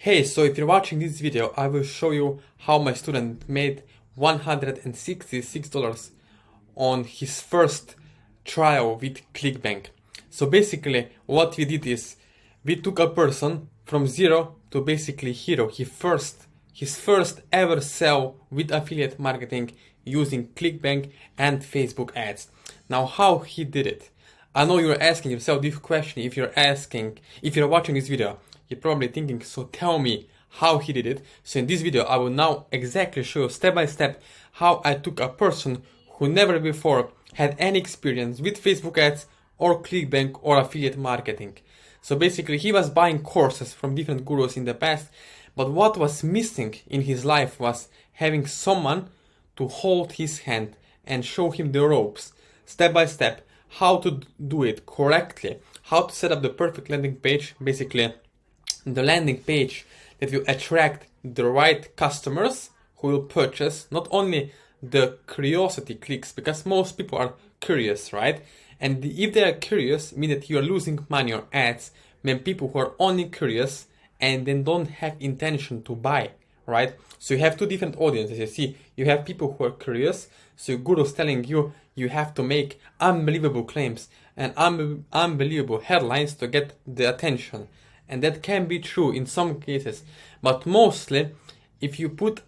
Hey, so if you're watching this video, I will show you how my student made $166 on his first trial with Clickbank. So basically what we did is we took a person from zero to basically hero. His first ever sale with affiliate marketing using Clickbank and Facebook ads. Now how he did it? I know you're asking yourself this question. If you're watching this video, you're probably thinking, so tell me how he did it. So in this video, I will now exactly show you step by step how I took a person who never before had any experience with Facebook ads or Clickbank or affiliate marketing. So basically he was buying courses from different gurus in the past, but what was missing in his life was having someone to hold his hand and show him the ropes, step by step, how to do it correctly, how to set up the perfect landing page, basically the landing page that will attract the right customers who will purchase not only the curiosity clicks, because most people are curious, right? And if they are curious, mean that you are losing money on ads when people who are only curious and then don't have intention to buy, right? So you have two different audiences. You see, you have people who are curious, so your guru is telling you you have to make unbelievable claims and unbelievable headlines to get the attention. And that can be true in some cases, but mostly if you put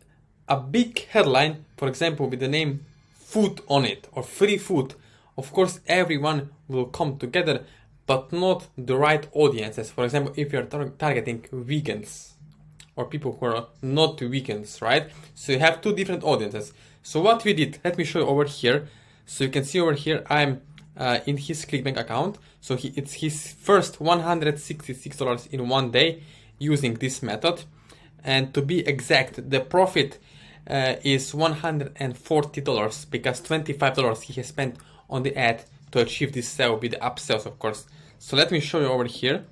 a big headline, for example, with the name food on it or free food, of course everyone will come together, but not the right audiences. For example, if you're targeting vegans or people who are not vegans, right? So you have two different audiences. So what we did, let me show you over here. So you can see over here, I'm in his Clickbank account. So it's his first $166 in one day using this method. And to be exact, the profit is $140 because $25 he has spent on the ad to achieve this sale with the upsells, of course. So let me show you over here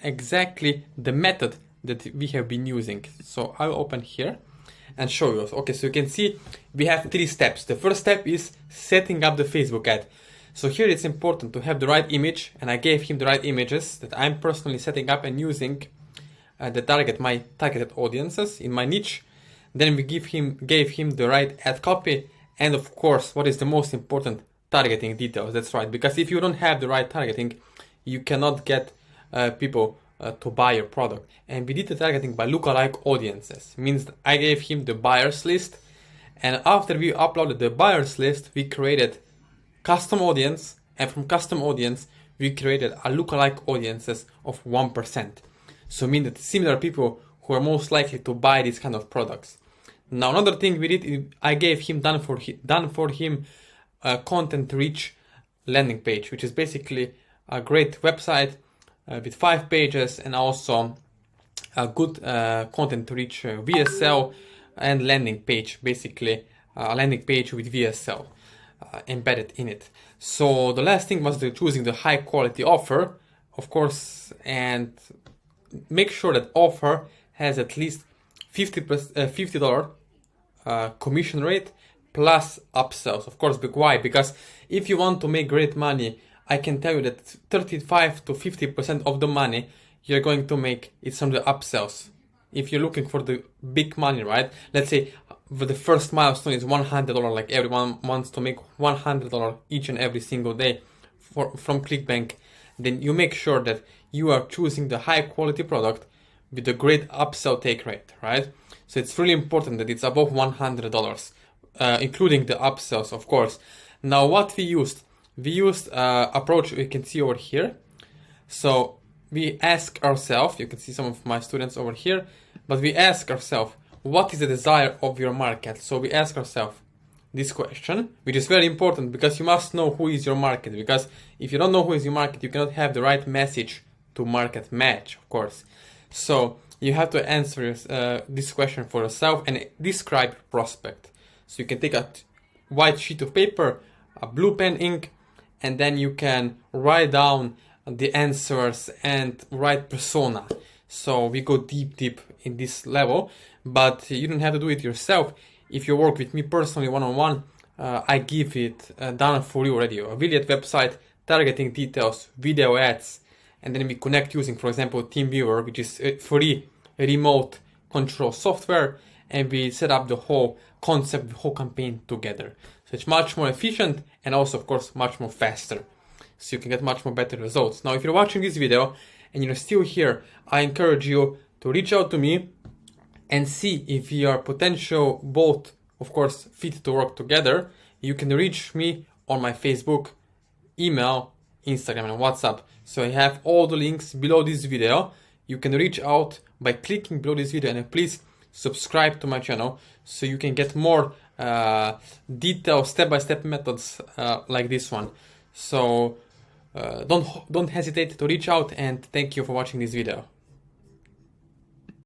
exactly the method that we have been using. So I'll open here and show you. Okay, so you can see we have three steps. The first step is setting up the Facebook ad. So here it's important to have the right image, and I gave him the right images that I'm personally setting up and using my targeted audiences in my niche. Then we gave him the right ad copy, and of course, what is the most important, targeting details. That's right, because if you don't have the right targeting, you cannot get people to buy your product. And we did the targeting by lookalike audiences. Means that I gave him the buyers list, and after we uploaded the buyers list, we created custom audience, and from custom audience we created a lookalike audiences of 1%. So mean that similar people who are most likely to buy these kind of products. Now another thing we did, I gave him done for him a content rich landing page, which is basically a great website with 5 pages and also a good content rich VSL and landing page, basically a landing page with VSL embedded in it. So the last thing was choosing the high quality offer, of course, and make sure that offer has at least $50 commission rate plus upsells. Of course, why? Because if you want to make great money, I can tell you that 35 to 50% of the money you're going to make is from the upsells. If you're looking for the big money, right? Let's say the first milestone is $100, like everyone wants to make $100 each and every single day from Clickbank. Then you make sure that you are choosing the high quality product with a great upsell take rate, right? So it's really important that it's above $100, including the upsells, of course. Now what we used approach you can see over here. So we ask ourselves, you can see some of my students over here, but we ask ourselves, what is the desire of your market? So we ask ourselves this question, which is very important because you must know who is your market, because if you don't know who is your market, you cannot have the right message to market match, of course. So you have to answer this question for yourself and describe your prospect. So you can take a white sheet of paper, a blue pen ink, and then you can write down the answers and write persona. So we go deep in this level, but you don't have to do it yourself. If you work with me personally one-on-one, I give it done for you already. Affiliate website, targeting details, video ads, and then we connect using, for example, TeamViewer, which is free remote control software, and we set up the whole concept, the whole campaign together. So it's much more efficient and also, of course, much more faster. So you can get much more better results. Now, if you're watching this video and you're still here, I encourage you to reach out to me and see if you are potential both, of course, fit to work together. You can reach me on my Facebook, email, Instagram, and WhatsApp. So I have all the links below this video. You can reach out by clicking below this video, and please subscribe to my channel so you can get more detailed step-by-step methods like this one. So don't hesitate to reach out, and thank you for watching this video.